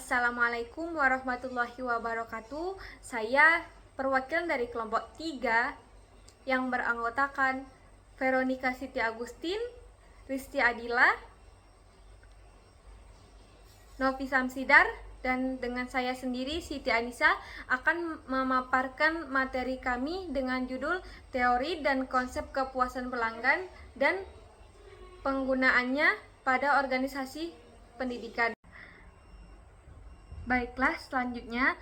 Assalamualaikum warahmatullahi wabarakatuh. Saya perwakilan dari kelompok 3 yang beranggotakan Veronica Siti Agustin, Risti Adila, Novi Samsidar, dan dengan saya sendiri Siti Anissa akan memaparkan materi kami dengan judul Teori dan Konsep Kepuasan Pelanggan dan Penggunaannya pada Organisasi Pendidikan. Baiklah, selanjutnya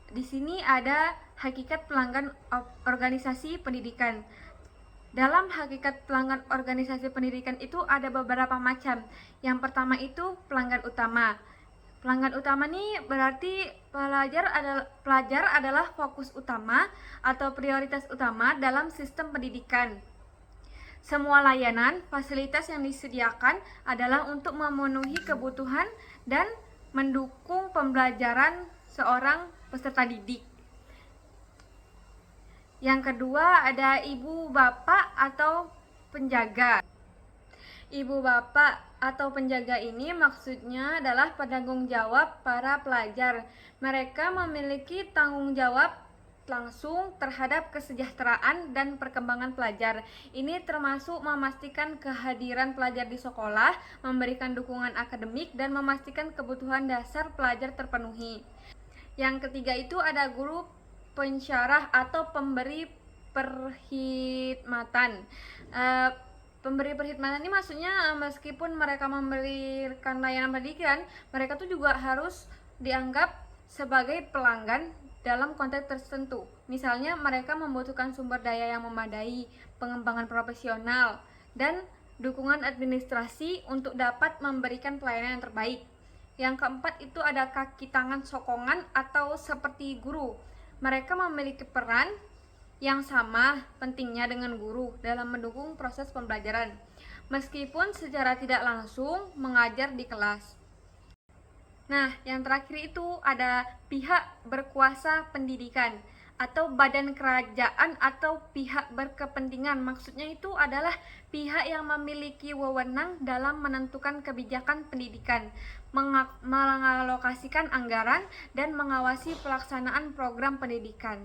di sini ada hakikat pelanggan organisasi pendidikan. Dalam hakikat pelanggan organisasi pendidikan itu ada beberapa macam. Yang pertama itu pelanggan utama. Pelanggan utama ini berarti pelajar adalah fokus utama atau prioritas utama dalam sistem pendidikan. Semua layanan, fasilitas yang disediakan adalah untuk memenuhi kebutuhan dan mendukung pembelajaran seorang peserta didik. Yang kedua ada ibu bapak atau penjaga. Ibu bapak atau penjaga ini maksudnya adalah penanggung jawab para pelajar. Mereka memiliki tanggung jawab langsung terhadap kesejahteraan dan perkembangan pelajar. Ini termasuk memastikan kehadiran pelajar di sekolah, memberikan dukungan akademik, dan memastikan kebutuhan dasar pelajar terpenuhi. Yang ketiga itu ada guru pensyarah atau pemberi perkhidmatan. Pemberi perkhidmatan ini maksudnya meskipun mereka memberikan layanan pendidikan, mereka tuh juga harus dianggap sebagai pelanggan dalam konteks tertentu. Misalnya mereka membutuhkan sumber daya yang memadai, pengembangan profesional, dan dukungan administrasi untuk dapat memberikan pelayanan yang terbaik. Yang keempat itu ada kaki tangan sokongan atau seperti guru. Mereka memiliki peran yang sama pentingnya dengan guru dalam mendukung proses pembelajaran, meskipun secara tidak langsung mengajar di kelas. Nah, yang terakhir itu ada pihak berkuasa pendidikan atau badan kerajaan atau pihak berkepentingan. Maksudnya itu adalah pihak yang memiliki wewenang dalam menentukan kebijakan pendidikan, mengalokasikan anggaran, dan mengawasi pelaksanaan program pendidikan.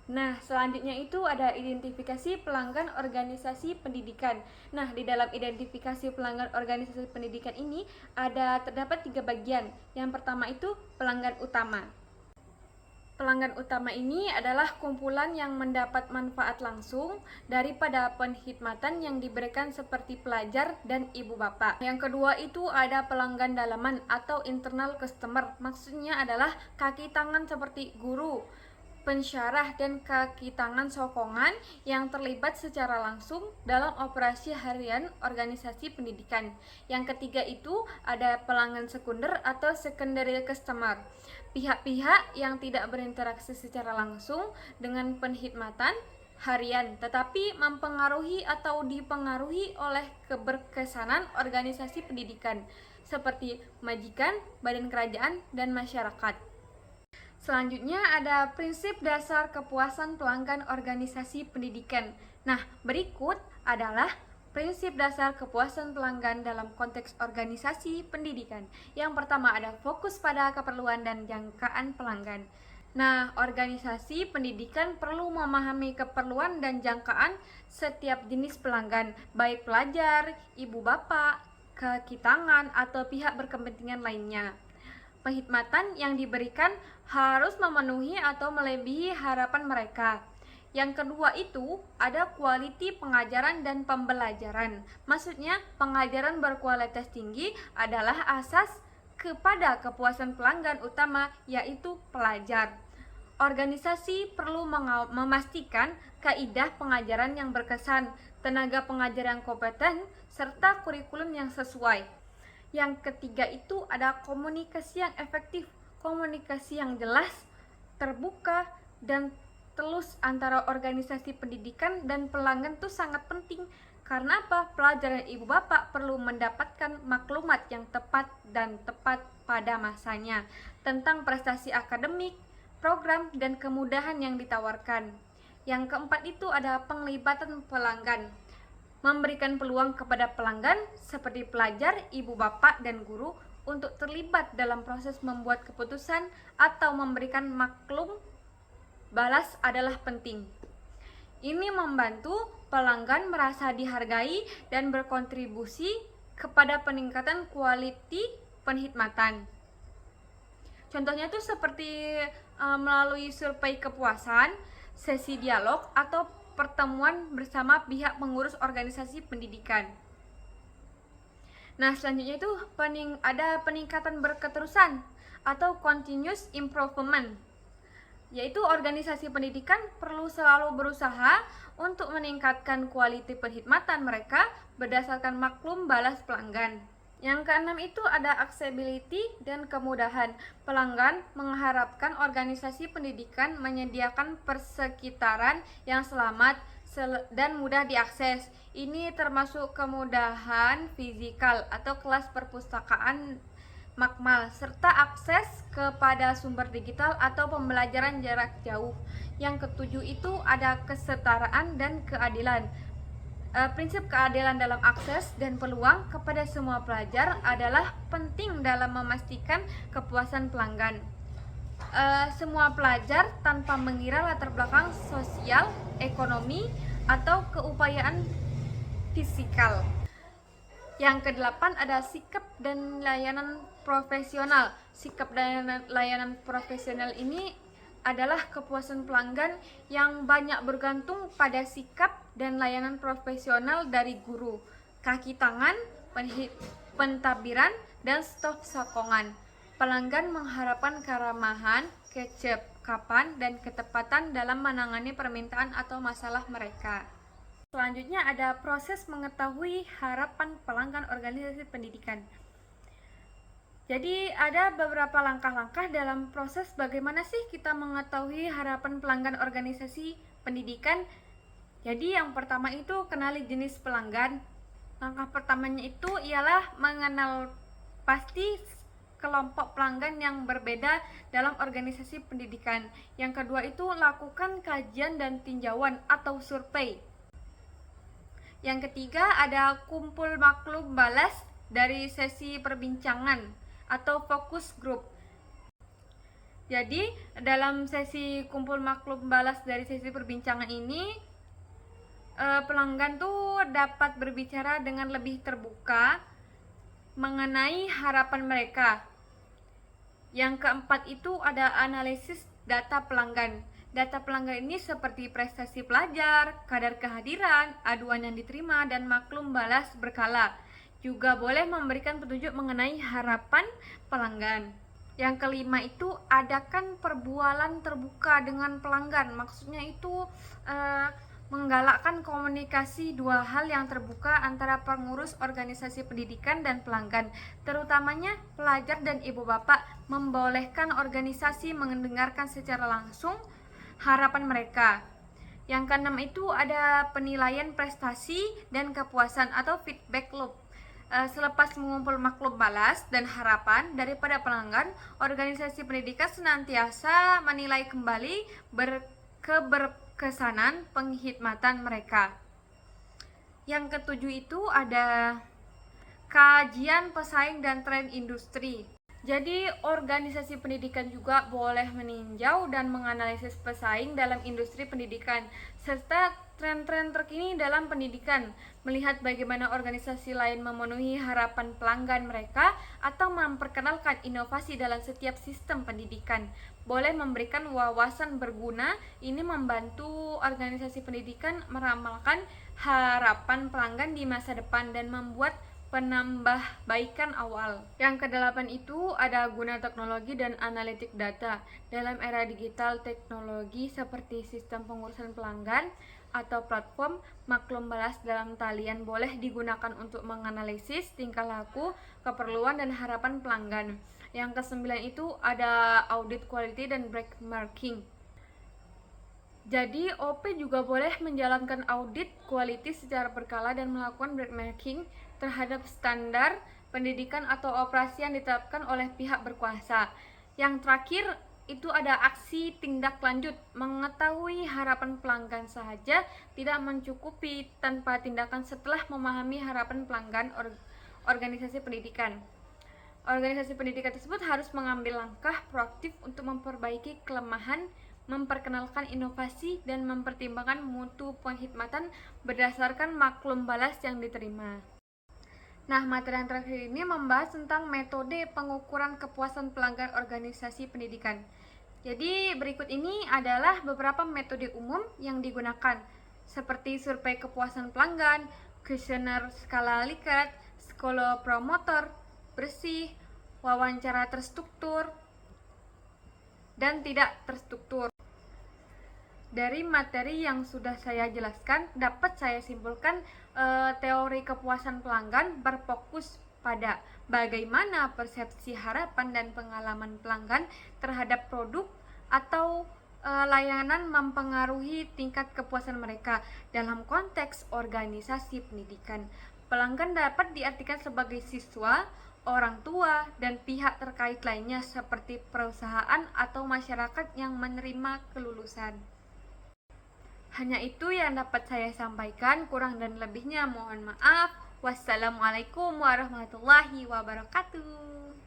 Nah, selanjutnya itu ada identifikasi pelanggan organisasi pendidikan. Nah, di dalam identifikasi pelanggan organisasi pendidikan ini terdapat 3 bagian. Yang pertama itu pelanggan utama. Pelanggan utama ini adalah kumpulan yang mendapat manfaat langsung daripada penkhidmatan yang diberikan seperti pelajar dan ibu bapak. Yang kedua itu ada pelanggan dalaman atau internal customer. Maksudnya adalah kaki tangan seperti guru, pensyarah, dan kaki tangan sokongan yang terlibat secara langsung dalam operasi harian organisasi pendidikan. Yang ketiga itu ada pelanggan sekunder atau secondary customer. Pihak-pihak yang tidak berinteraksi secara langsung dengan penkhidmatan harian, tetapi mempengaruhi atau dipengaruhi oleh keberkesanan organisasi pendidikan, seperti majikan, badan kerajaan, dan masyarakat. Selanjutnya ada prinsip dasar kepuasan pelanggan organisasi pendidikan. Nah, berikut adalah prinsip dasar kepuasan pelanggan dalam konteks organisasi pendidikan. Yang pertama ada fokus pada keperluan dan jangkaan pelanggan. Nah, organisasi pendidikan perlu memahami keperluan dan jangkaan setiap jenis pelanggan, baik pelajar, ibu bapak, kaki tangan, atau pihak berkepentingan lainnya. Penkhidmatan yang diberikan harus memenuhi atau melebihi harapan mereka. Yang kedua itu ada quality pengajaran dan pembelajaran. Maksudnya pengajaran berkualitas tinggi adalah asas kepada kepuasan pelanggan utama, yaitu pelajar. Organisasi perlu memastikan kaidah pengajaran yang berkesan, tenaga pengajar yang kompeten, serta kurikulum yang sesuai. Yang ketiga itu ada komunikasi yang efektif, komunikasi yang jelas, terbuka, dan telus antara organisasi pendidikan dan pelanggan itu sangat penting. Karena apa? Pelajar dan ibu bapak perlu mendapatkan maklumat yang tepat dan tepat pada masanya tentang prestasi akademik, program, dan kemudahan yang ditawarkan. Yang keempat itu ada penglibatan pelanggan. Memberikan peluang kepada pelanggan seperti pelajar, ibu bapak, dan guru untuk terlibat dalam proses membuat keputusan atau memberikan maklum balas adalah penting. Ini membantu pelanggan merasa dihargai dan berkontribusi kepada peningkatan kualiti penkhidmatan. Contohnya itu seperti melalui survei kepuasan, sesi dialog, atau pertemuan bersama pihak pengurus organisasi pendidikan. Nah, selanjutnya itu ada peningkatan berketerusan atau continuous improvement, yaitu organisasi pendidikan perlu selalu berusaha untuk meningkatkan kualitas penkhidmatan mereka berdasarkan maklum balas pelanggan. Yang keenam itu ada accessibility dan kemudahan. Pelanggan mengharapkan organisasi pendidikan menyediakan persekitaran yang selamat dan mudah diakses. Ini termasuk kemudahan fisikal atau kelas perpustakaan makmal, serta akses kepada sumber digital atau pembelajaran jarak jauh. Yang ketujuh itu ada kesetaraan dan keadilan. Prinsip keadilan dalam akses dan peluang kepada semua pelajar adalah penting dalam memastikan kepuasan pelanggan. Semua pelajar tanpa mengira latar belakang sosial, ekonomi, atau keupayaan fisikal. Yang kedelapan ada sikap dan layanan profesional. Sikap dan layanan profesional ini adalah kepuasan pelanggan yang banyak bergantung pada sikap dan layanan profesional dari guru, kaki tangan, pentadbiran, dan staf sokongan. Pelanggan mengharapkan keramahan, kecepatan, dan ketepatan dalam menangani permintaan atau masalah mereka. Selanjutnya ada proses mengetahui harapan pelanggan organisasi pendidikan. Jadi ada beberapa langkah-langkah dalam proses bagaimana sih kita mengetahui harapan pelanggan organisasi pendidikan. Jadi yang pertama itu kenali jenis pelanggan. Langkah pertamanya itu ialah mengenal pasti kelompok pelanggan yang berbeda dalam organisasi pendidikan. Yang kedua itu lakukan kajian dan tinjauan atau survei. Yang ketiga ada kumpul maklum balas dari sesi perbincangan atau fokus group. Jadi dalam sesi kumpul maklum balas dari sesi perbincangan ini pelanggan tuh dapat berbicara dengan lebih terbuka mengenai harapan mereka. Yang keempat itu ada analisis data pelanggan. Data pelanggan ini seperti prestasi pelajar, kadar kehadiran, aduan yang diterima, dan maklum balas berkala. Juga boleh memberikan petunjuk mengenai harapan pelanggan. Yang kelima itu adakan perbualan terbuka dengan pelanggan. Maksudnya itu menggalakkan komunikasi dua hal yang terbuka antara pengurus organisasi pendidikan dan pelanggan, terutamanya pelajar dan ibu bapak, membolehkan organisasi mendengarkan secara langsung harapan mereka. Yang keenam itu ada penilaian prestasi dan kepuasan atau feedback loop. Selepas mengumpul maklum balas dan harapan daripada pelanggan, organisasi pendidikan senantiasa menilai kembali keberkesanan penkhidmatan mereka. Yang ketujuh itu ada kajian pesaing dan tren industri. Jadi organisasi pendidikan juga boleh meninjau dan menganalisis pesaing dalam industri pendidikan serta tren-tren terkini dalam pendidikan, melihat bagaimana organisasi lain memenuhi harapan pelanggan mereka atau memperkenalkan inovasi dalam setiap sistem pendidikan. Boleh memberikan wawasan berguna. Ini membantu organisasi pendidikan meramalkan harapan pelanggan di masa depan dan membuat penambahbaikan awal. Yang kedelapan itu ada guna teknologi dan analitik data. Dalam era digital, teknologi seperti sistem pengurusan pelanggan atau platform maklum balas dalam talian boleh digunakan untuk menganalisis tingkah laku, keperluan, dan harapan pelanggan. Yang kesembilan itu ada audit quality dan benchmarking. Jadi OP juga boleh menjalankan audit quality secara berkala dan melakukan benchmarking terhadap standar pendidikan atau operasi yang ditetapkan oleh pihak berkuasa. Yang terakhir itu ada aksi tindak lanjut. Mengetahui harapan pelanggan saja tidak mencukupi tanpa tindakan setelah memahami harapan pelanggan organisasi pendidikan. Organisasi pendidikan tersebut harus mengambil langkah proaktif untuk memperbaiki kelemahan, memperkenalkan inovasi, dan mempertimbangkan mutu penghikmatan berdasarkan maklum balas yang diterima. Nah, materi yang terakhir ini membahas tentang metode pengukuran kepuasan pelanggan organisasi pendidikan. Jadi, berikut ini adalah beberapa metode umum yang digunakan, seperti survei kepuasan pelanggan, kuesioner skala Likert, skala promotor, bersih, wawancara terstruktur, dan tidak terstruktur. Dari materi yang sudah saya jelaskan, dapat saya simpulkan teori kepuasan pelanggan berfokus pada bagaimana persepsi harapan dan pengalaman pelanggan terhadap produk atau layanan mempengaruhi tingkat kepuasan mereka dalam konteks organisasi pendidikan. Pelanggan dapat diartikan sebagai siswa, orang tua, dan pihak terkait lainnya seperti perusahaan atau masyarakat yang menerima kelulusan. Hanya itu yang dapat saya sampaikan, kurang dan lebihnya mohon maaf. Wassalamualaikum warahmatullahi wabarakatuh.